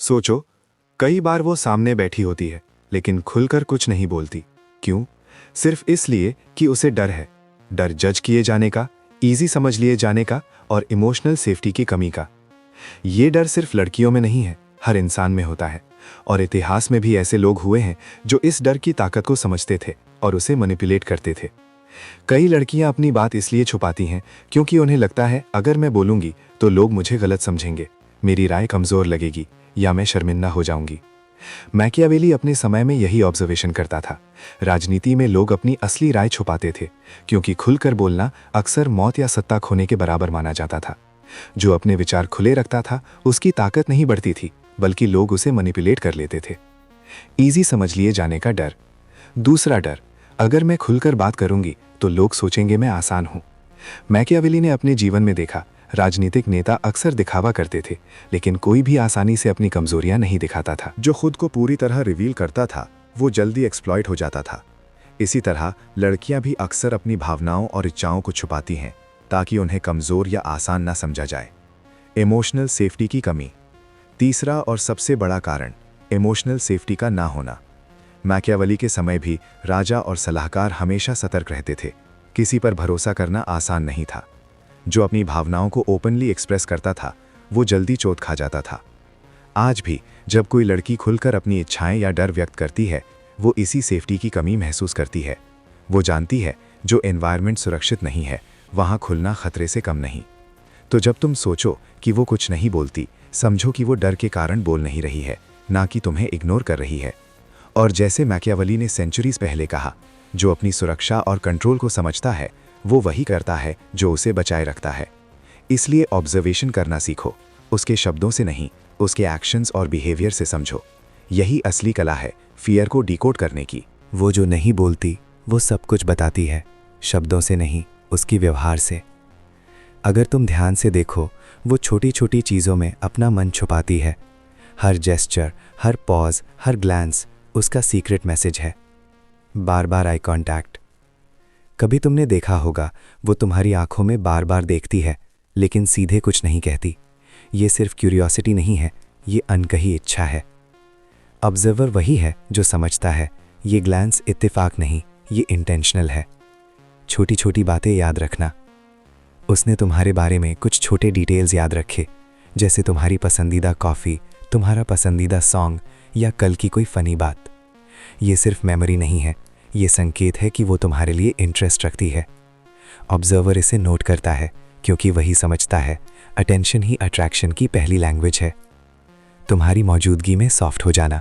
सोचो, कई बार वो सामने बैठी होती है लेकिन खुलकर कुछ नहीं बोलती। क्यों? सिर्फ इसलिए कि उसे डर है। डर जज किए जाने का, इजी समझ लिए जाने का और इमोशनल सेफ्टी की कमी का। ये डर सिर्फ लड़कियों में नहीं है, हर इंसान में होता है। और इतिहास में भी ऐसे लोग हुए हैं जो इस डर की ताकत को समझते थे और उसे मैनिपुलेट करते थे। कई लड़कियां अपनी बात इसलिए छुपाती हैं क्योंकि उन्हें लगता है अगर मैं बोलूंगी तो लोग मुझे गलत समझेंगे, मेरी राय कमजोर लगेगी या मैं शर्मिंदा हो जाऊंगी। मैकियावेली अपने समय में यही ऑब्जर्वेशन करता था। राजनीति में लोग अपनी असली राय छुपाते थे क्योंकि खुलकर बोलना अक्सर मौत या सत्ता खोने के बराबर माना जाता था। जो अपने विचार खुले रखता था उसकी ताकत नहीं बढ़ती थी, बल्कि लोग उसे मैनिपुलेट कर लेते थे। इजी समझ लिए जाने का डर। दूसरा डर, अगर मैं खुलकर बात करूंगी तो लोग सोचेंगे मैं आसान हूं। मैकियावेली ने अपने जीवन में देखा, राजनीतिक नेता अक्सर दिखावा करते थे लेकिन कोई भी आसानी से अपनी कमजोरियां नहीं दिखाता था। जो खुद को पूरी तरह रिवील करता था वो जल्दी एक्सप्लॉइट हो जाता था। इसी तरह लड़कियां भी अक्सर अपनी भावनाओं और इच्छाओं को छुपाती हैं ताकि उन्हें कमजोर या आसान ना समझा जाए। इमोशनल सेफ्टी की कमी। तीसरा और सबसे बड़ा कारण इमोशनल सेफ्टी का ना होना। मैकियावेली के समय भी राजा और सलाहकार हमेशा सतर्क रहते थे। किसी पर भरोसा करना आसान नहीं था। जो अपनी भावनाओं को ओपनली एक्सप्रेस करता था वो जल्दी चोट खा जाता था। आज भी जब कोई लड़की खुलकर अपनी इच्छाएं या डर व्यक्त करती है वो इसी सेफ्टी की कमी महसूस करती है। वो जानती है जो एनवायरनमेंट सुरक्षित नहीं है वहां खुलना खतरे से कम नहीं। तो जब तुम सोचो कि वो कुछ नहीं बोलती, समझो कि वो डर के कारण बोल नहीं रही है, ना कि तुम्हें इग्नोर कर रही है। और जैसे मैकियावेली ने सेंचुरीज पहले कहा, जो अपनी सुरक्षा और कंट्रोल को समझता है वो वही करता है जो उसे बचाए रखता है। इसलिए ऑब्जर्वेशन करना सीखो, उसके शब्दों से नहीं, उसके एक्शंस और बिहेवियर से समझो। यही असली कला है फियर को डिकोड करने की। वो जो नहीं बोलती वो सब कुछ बताती है, शब्दों से नहीं, उसकी व्यवहार से। अगर तुम ध्यान से देखो वो छोटी छोटी चीज़ों में अपना मन छुपाती है। हर जेस्चर, हर पॉज, हर ग्लैंस उसका सीक्रेट मैसेज है। बार बार आई कांटेक्ट। कभी तुमने देखा होगा वो तुम्हारी आंखों में बार बार देखती है लेकिन सीधे कुछ नहीं कहती। ये सिर्फ क्यूरियोसिटी नहीं है, ये अनकही इच्छा है। ऑब्जर्वर वही है जो समझता है ये ग्लैंस इत्तेफाक नहीं, ये इंटेंशनल है। छोटी छोटी बातें याद रखना। उसने तुम्हारे बारे में कुछ छोटे डिटेल्स याद रखे, जैसे तुम्हारी पसंदीदा कॉफ़ी, तुम्हारा पसंदीदा सॉन्ग या कल की कोई फ़नी बात। ये सिर्फ मेमोरी नहीं है, ये संकेत है कि वो तुम्हारे लिए इंटरेस्ट रखती है। ऑब्जर्वर इसे नोट करता है क्योंकि वही समझता है अटेंशन ही अट्रैक्शन की पहली लैंग्वेज है। तुम्हारी मौजूदगी में सॉफ्ट हो जाना।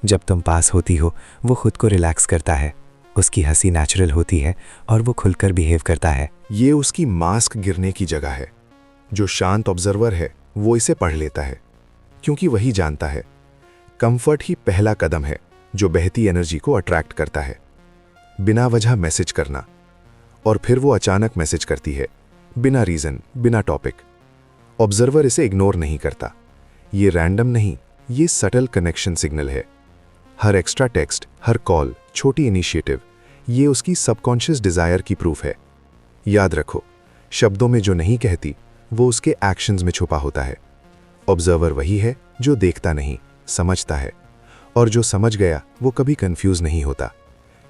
जब तुम पास होती हो वो खुद को रिलैक्स करता है, उसकी हंसी नेचुरल होती है और वो खुलकर बिहेव करता है। ये उसकी मास्क गिरने की जगह है। जो शांत ऑब्जर्वर है वो इसे पढ़ लेता है क्योंकि वही जानता है कंफर्ट ही पहला कदम है जो बहती एनर्जी को अट्रैक्ट करता है। बिना वजह मैसेज करना और फिर वो अचानक मैसेज करती है, बिना रीजन, बिना टॉपिक। ऑब्जर्वर इसे इग्नोर नहीं करता। ये रैंडम नहीं, ये सटल कनेक्शन सिग्नल है। हर एक्स्ट्रा टेक्स्ट, हर कॉल, छोटी इनिशिएटिव, ये उसकी सबकॉन्शियस डिजायर की प्रूफ है। याद रखो, शब्दों में जो नहीं कहती वो उसके एक्शंस में छुपा होता है। ऑब्जर्वर वही है जो देखता नहीं, समझता है। और जो समझ गया वो कभी कंफ्यूज नहीं होता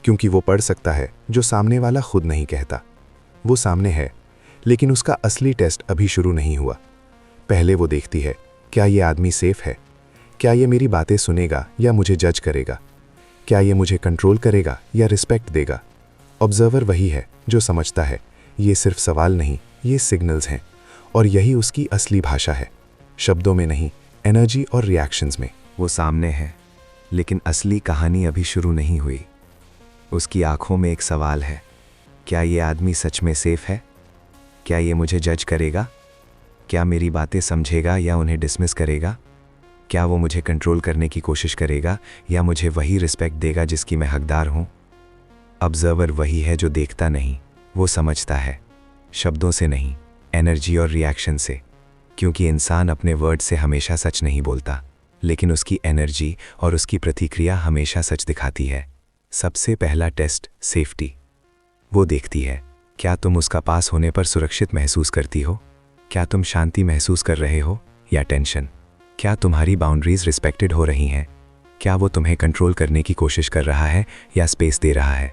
क्योंकि वो पढ़ सकता है जो सामने वाला खुद नहीं कहता। वो सामने है लेकिन उसका असली टेस्ट अभी शुरू नहीं हुआ। पहले वो देखती है, क्या ये आदमी सेफ है? क्या ये मेरी बातें सुनेगा या मुझे जज करेगा? क्या ये मुझे कंट्रोल करेगा या रिस्पेक्ट देगा? ऑब्जर्वर वही है जो समझता है ये सिर्फ सवाल नहीं, ये सिग्नल्स हैं। और यही उसकी असली भाषा है, शब्दों में नहीं, एनर्जी और रिएक्शंस में। वो सामने है लेकिन असली कहानी अभी शुरू नहीं हुई। उसकी आंखों में एक सवाल है, क्या ये आदमी सच में सेफ है? क्या ये मुझे जज करेगा? क्या मेरी बातें समझेगा या उन्हें डिसमिस करेगा? क्या वो मुझे कंट्रोल करने की कोशिश करेगा या मुझे वही रिस्पेक्ट देगा जिसकी मैं हकदार हूँ? ऑब्जर्वर वही है जो देखता नहीं, वो समझता है, शब्दों से नहीं, एनर्जी और रिएक्शन से। क्योंकि इंसान अपने वर्ड से हमेशा सच नहीं बोलता, लेकिन उसकी एनर्जी और उसकी प्रतिक्रिया हमेशा सच दिखाती है। सबसे पहला टेस्ट सेफ्टी। वो देखती है, क्या तुम उसका पास होने पर सुरक्षित महसूस करती हो? क्या तुम शांति महसूस कर रहे हो या टेंशन? क्या तुम्हारी बाउंड्रीज रिस्पेक्टेड हो रही हैं? क्या वो तुम्हें कंट्रोल करने की कोशिश कर रहा है या स्पेस दे रहा है?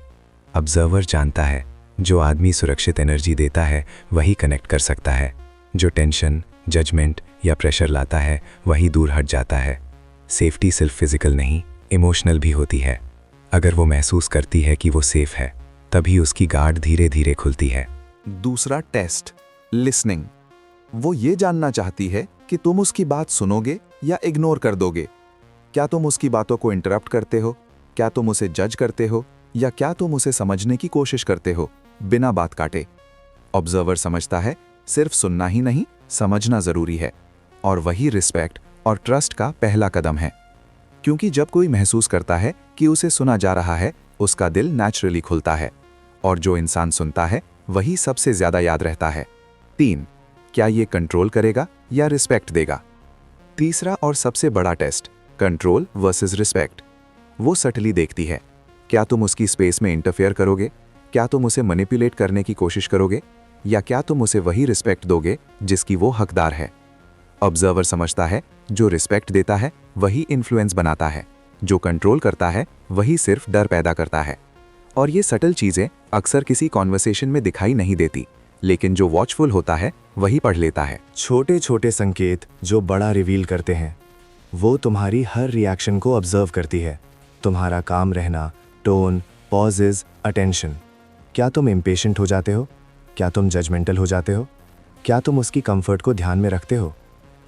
ऑब्जर्वर जानता है, जो आदमी सुरक्षित एनर्जी देता है वही कनेक्ट कर सकता है। जो टेंशन, जजमेंट या प्रेशर लाता है वही दूर हट जाता है। सेफ्टी सिर्फ फिजिकल नहीं, इमोशनल भी होती है। अगर वो महसूस करती है कि वो सेफ है, तभी उसकी गार्ड धीरे धीरे खुलती है। दूसरा टेस्ट, लिसनिंग। वो ये जानना चाहती है कि तुम उसकी बात सुनोगे या इग्नोर कर दोगे। क्या तुम उसकी बातों को इंटरप्ट करते हो? क्या तुम उसे जज करते हो? या क्या तुम उसे समझने की कोशिश करते हो बिना बात काटे? ऑब्जर्वर समझता है सिर्फ सुनना ही नहीं, समझना जरूरी है, और वही रिस्पेक्ट और ट्रस्ट का पहला कदम है। क्योंकि जब कोई महसूस करता है कि उसे सुना जा रहा है, उसका दिल नेचुरली खुलता है, और जो इंसान सुनता है वही सबसे ज्यादा याद रहता है। 3. क्या ये कंट्रोल करेगा या रिस्पेक्ट देगा? तीसरा और सबसे बड़ा टेस्ट, कंट्रोल वर्सेस रिस्पेक्ट। वो सटली देखती है, क्या तुम उसकी स्पेस में इंटरफेयर करोगे? क्या तुम उसे मैनिपुलेट करने की कोशिश करोगे? या क्या तुम उसे वही रिस्पेक्ट दोगे जिसकी वो हकदार है? ऑब्जर्वर समझता है, जो रिस्पेक्ट देता है वही इन्फ्लुएंस बनाता है, जो कंट्रोल करता है वही सिर्फ डर पैदा करता है। और ये सटल चीजें अक्सर किसी कॉन्वर्सेशन में दिखाई नहीं देती, लेकिन जो वॉचफुल होता है वही पढ़ लेता है। छोटे छोटे संकेत जो बड़ा रिवील करते हैं। वो तुम्हारी हर रिएक्शन को ऑब्जर्व करती है, तुम्हारा काम रहना, टोन, पॉजेज, अटेंशन। क्या तुम इम्पेशेंट हो जाते हो? क्या तुम जजमेंटल हो जाते हो? क्या तुम उसकी कंफर्ट को ध्यान में रखते हो?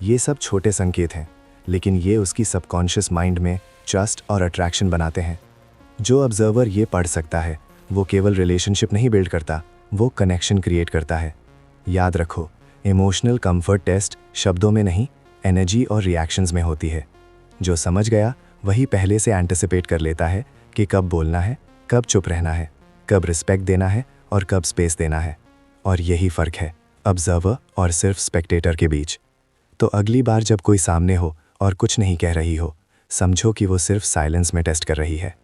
ये सब छोटे संकेत हैं, लेकिन ये उसकी सबकॉन्शियस माइंड में ट्रस्ट और अट्रैक्शन बनाते हैं। जो ऑब्जर्वर ये पढ़ सकता है, वो केवल रिलेशनशिप नहीं बिल्ड करता, वो कनेक्शन क्रिएट करता है। याद रखो, इमोशनल कंफर्ट टेस्ट शब्दों में नहीं, एनर्जी और रिएक्शंस में होती है। जो समझ गया वही पहले से एंटिसिपेट कर लेता है कि कब बोलना है, कब चुप रहना है, कब रिस्पेक्ट देना है और कब स्पेस देना है। और यही फ़र्क है ऑब्जर्वर और सिर्फ स्पेक्टेटर के बीच। तो अगली बार जब कोई सामने हो और कुछ नहीं कह रही हो, समझो कि वो सिर्फ साइलेंस में टेस्ट कर रही है।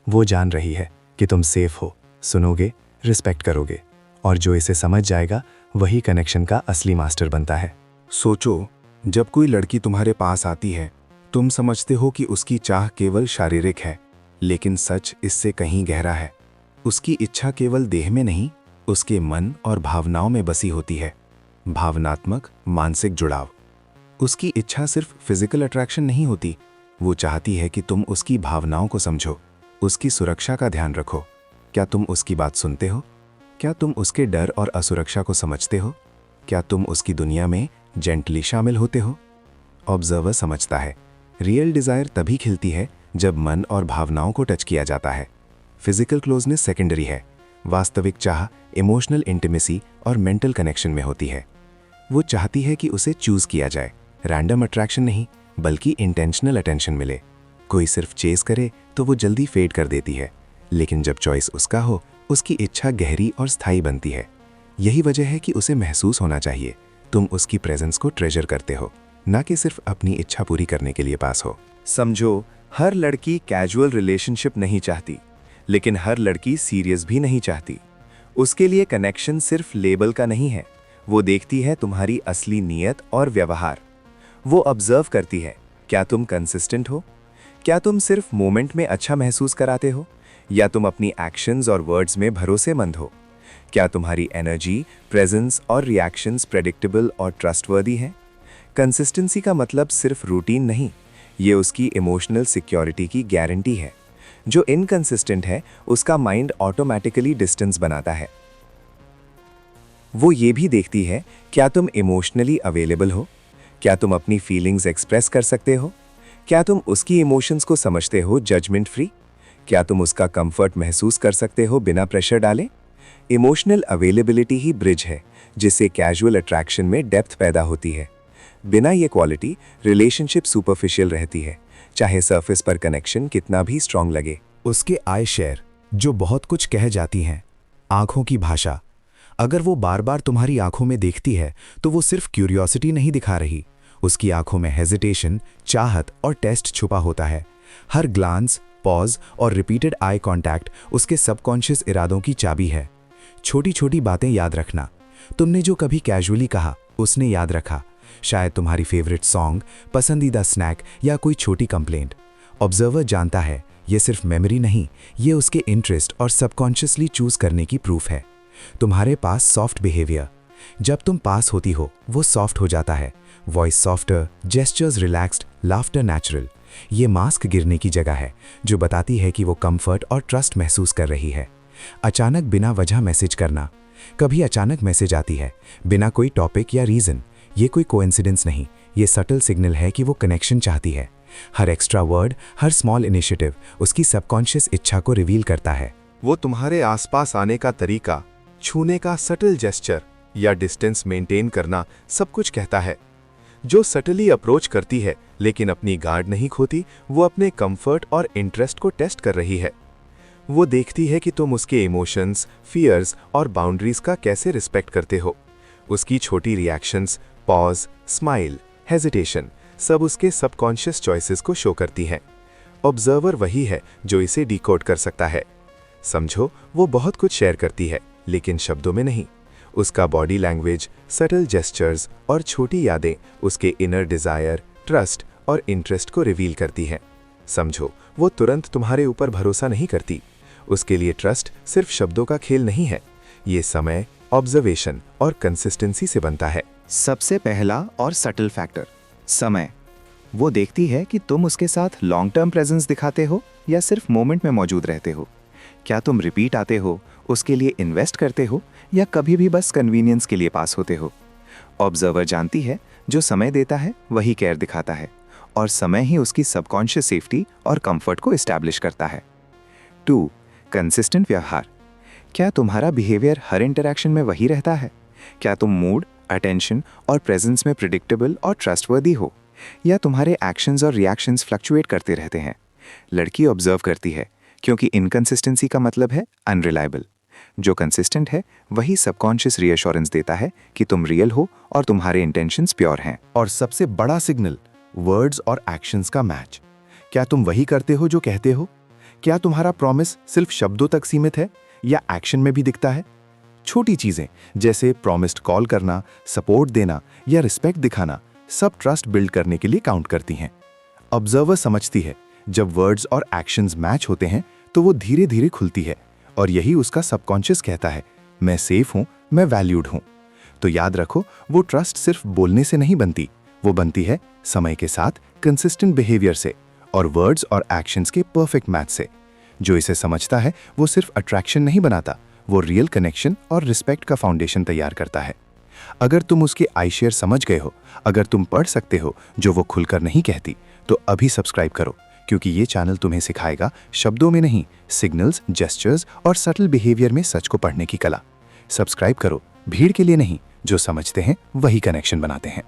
वो जान रही है कि तुम सेफ हो, सुनोगे, रिस्पेक्ट करोगे, और जो इसे समझ जाएगा वही कनेक्शन का असली मास्टर बनता है। सोचो, जब कोई लड़की तुम्हारे पास आती है, तुम समझते हो कि उसकी चाह केवल शारीरिक है, लेकिन सच इससे कहीं गहरा है। उसकी इच्छा केवल देह में नहीं, उसके मन और भावनाओं में बसी होती है। भावनात्मक, मानसिक जुड़ाव। उसकी इच्छा सिर्फ फिजिकल अट्रैक्शन नहीं होती, वो चाहती है कि तुम उसकी भावनाओं को समझो, उसकी सुरक्षा का ध्यान रखो। क्या तुम उसकी बात सुनते हो? क्या तुम उसके डर और असुरक्षा को समझते हो? क्या तुम उसकी दुनिया में जेंटली शामिल होते हो? ऑब्जर्वर समझता है, रियल डिज़ायर तभी खिलती है जब मन और भावनाओं को टच किया जाता है। फिजिकल क्लोजनेस सेकेंडरी है, वास्तविक चाह इमोशनल इंटीमेसी और मेंटल कनेक्शन में होती है। वो चाहती है कि उसे चूज किया जाए, रैंडम अट्रैक्शन नहीं बल्कि इंटेंशनल अटेंशन मिले। कोई सिर्फ चेस करे तो वो जल्दी फेड कर देती है, लेकिन जब चॉइस उसका हो, उसकी इच्छा गहरी और स्थायी बनती है। यही वजह है कि उसे महसूस होना चाहिए तुम उसकी प्रेजेंस को ट्रेजर करते हो, ना कि सिर्फ अपनी इच्छा पूरी करने के लिए पास हो। समझो, हर लड़की कैजुअल रिलेशनशिप नहीं चाहती, लेकिन हर लड़की सीरियस भी नहीं चाहती। उसके लिए कनेक्शन सिर्फ लेबल का नहीं है, वो देखती है तुम्हारी असली नीयत और व्यवहार। वो ऑब्जर्व करती है, क्या तुम कंसिस्टेंट हो? क्या तुम सिर्फ मोमेंट में अच्छा महसूस कराते हो, या तुम अपनी एक्शंस और वर्ड्स में भरोसेमंद हो? क्या तुम्हारी एनर्जी, प्रेजेंस और रिएक्शंस प्रेडिक्टेबल और ट्रस्टवर्दी हैं? कंसिस्टेंसी का मतलब सिर्फ रूटीन नहीं, ये उसकी इमोशनल सिक्योरिटी की गारंटी है। जो इनकंसिस्टेंट है, उसका माइंड ऑटोमेटिकली डिस्टेंस बनाता है। वो ये भी देखती है, क्या तुम इमोशनली अवेलेबल हो? क्या तुम अपनी फीलिंग्स एक्सप्रेस कर सकते हो? क्या तुम उसकी इमोशंस को समझते हो जजमेंट फ्री? क्या तुम उसका कंफर्ट महसूस कर सकते हो बिना प्रेशर डाले? इमोशनल अवेलेबिलिटी ही ब्रिज है जिससे कैजुअल अट्रैक्शन में डेप्थ पैदा होती है। बिना ये क्वालिटी रिलेशनशिप सुपरफिशियल रहती है, चाहे सरफेस पर कनेक्शन कितना भी स्ट्रांग लगे। उसके आई शेयर जो बहुत कुछ कह जाती हैं। आंखों की भाषा, अगर वो बार बार तुम्हारी आंखों में देखती है तो वो सिर्फ क्यूरियोसिटी नहीं दिखा रही, उसकी आंखों में हेजिटेशन, चाहत और टेस्ट छुपा होता है। हर ग्लांस, पॉज और रिपीटेड आई कांटेक्ट उसके सबकॉन्शियस इरादों की चाबी है। छोटी छोटी बातें याद रखना, तुमने जो कभी कैजुअली कहा उसने याद रखा, शायद तुम्हारी फेवरेट सॉन्ग, पसंदीदा स्नैक या कोई छोटी कंप्लेंट। ऑब्जर्वर जानता है ये सिर्फ मेमोरी नहीं, ये उसके इंटरेस्ट और सबकॉन्शियसली चूज करने की प्रूफ है। तुम्हारे पास सॉफ्ट बिहेवियर, जब तुम पास होती हो वो सॉफ्ट हो जाता है। Voice softer, gestures relaxed, laughter natural. ये मास्क गिरने की जगह है जो बताती है कि वो कंफर्ट और ट्रस्ट महसूस कर रही है। अचानक बिना वजह मैसेज करना, कभी अचानक मैसेज आती है बिना कोई टॉपिक या रीजन। ये कोई कोइंसिडेंस नहीं, ये सटल सिग्नल है कि वो कनेक्शन चाहती है। हर एक्स्ट्रा वर्ड, हर स्मॉल इनिशिएटिव उसकी सबकॉन्शियस इच्छा को रिवील करता है। वो तुम्हारे आसपास आने का तरीका, छूने का सटल जेस्चर या डिस्टेंस मेंटेन करना सब कुछ कहता है। जो सटली अप्रोच करती है लेकिन अपनी गार्ड नहीं खोती, वो अपने कंफर्ट और इंटरेस्ट को टेस्ट कर रही है। वो देखती है कि तुम उसके इमोशंस, फियर्स और बाउंड्रीज का कैसे रिस्पेक्ट करते हो। उसकी छोटी रिएक्शंस, पॉज, स्माइल, हेजिटेशन सब उसके सबकॉन्शियस चॉइसेस को शो करती हैं। ऑब्जर्वर वही है जो इसे डिकोड कर सकता है। समझो, वो बहुत कुछ शेयर करती है लेकिन शब्दों में नहीं। उसका बॉडी लैंग्वेज, सटल जेस्चर्स और छोटी यादें उसके इनर डिजायर, ट्रस्ट और इंटरेस्ट को रिवील करती हैं। समझो, वो तुरंत तुम्हारे ऊपर भरोसा नहीं करती। उसके लिए ट्रस्ट सिर्फ शब्दों का खेल नहीं है, ये समय, ऑब्जर्वेशन और कंसिस्टेंसी से बनता है। सबसे पहला और सटल फैक्टर, समय। वो देखती है कि तुम उसके साथ लॉन्ग टर्म प्रेजेंस दिखाते हो या सिर्फ मोमेंट में मौजूद रहते हो। क्या तुम रिपीट आते हो, उसके लिए इन्वेस्ट करते हो या कभी भी बस कन्वीनियंस के लिए पास होते हो। ऑब्जर्वर जानती है जो समय देता है वही केयर दिखाता है, और समय ही उसकी सबकॉन्शियस सेफ्टी और कंफर्ट को इस्टेब्लिश करता है। 2. कंसिस्टेंट व्यवहार। क्या तुम्हारा बिहेवियर हर इंटरैक्शन में वही रहता है? क्या तुम मूड, अटेंशन और प्रेजेंस में प्रिडिक्टेबल और ट्रस्टवर्दी हो, या तुम्हारे एक्शंस और रिएक्शंस फ्लक्चुएट करते रहते हैं? लड़की ऑब्जर्व करती है क्योंकि इनकंसिस्टेंसी का मतलब है अनरिलायबल। जो कंसिस्टेंट है वही सबकॉन्शियस रीअश्योरेंस देता है कि तुम रियल हो और तुम्हारे इंटेंशंस प्योर हैं। और सबसे बड़ा सिग्नल, वर्ड्स और एक्शंस का मैच। क्या तुम वही करते हो जो कहते हो? क्या तुम्हारा प्रॉमिस सिर्फ शब्दों तक सीमित है या एक्शन में भी दिखता है? छोटी चीजें जैसे प्रॉमिस्ड कॉल करना, सपोर्ट देना या रिस्पेक्ट दिखाना सब ट्रस्ट बिल्ड करने के लिए काउंट करती हैं। ऑब्जर्वर समझती है जब वर्ड्स और एक्शंस मैच होते हैं तो वो धीरे धीरे खुलती है, और यही उसका सबकॉन्शियस कहता है, मैं सेफ हूं, मैं वैल्यूड हूं। तो याद रखो, वो ट्रस्ट सिर्फ बोलने से नहीं बनती, वो बनती है समय के साथ कंसिस्टेंट बिहेवियर से और वर्ड्स और एक्शंस के परफेक्ट मैच से। जो इसे समझता है वो सिर्फ अट्रैक्शन नहीं बनाता, वो रियल कनेक्शन और रिस्पेक्ट का फाउंडेशन तैयार करता है। अगर तुम उसके आई शेयर समझ गए हो, अगर तुम पढ़ सकते हो जो वो खुलकर नहीं कहती, तो अभी सब्सक्राइब करो, क्योंकि ये चैनल तुम्हें सिखाएगा शब्दों में नहीं, सिग्नल्स, जेस्चर्स और सटल बिहेवियर में सच को पढ़ने की कला। सब्सक्राइब करो, भीड़ के लिए नहीं, जो समझते हैं वही कनेक्शन बनाते हैं।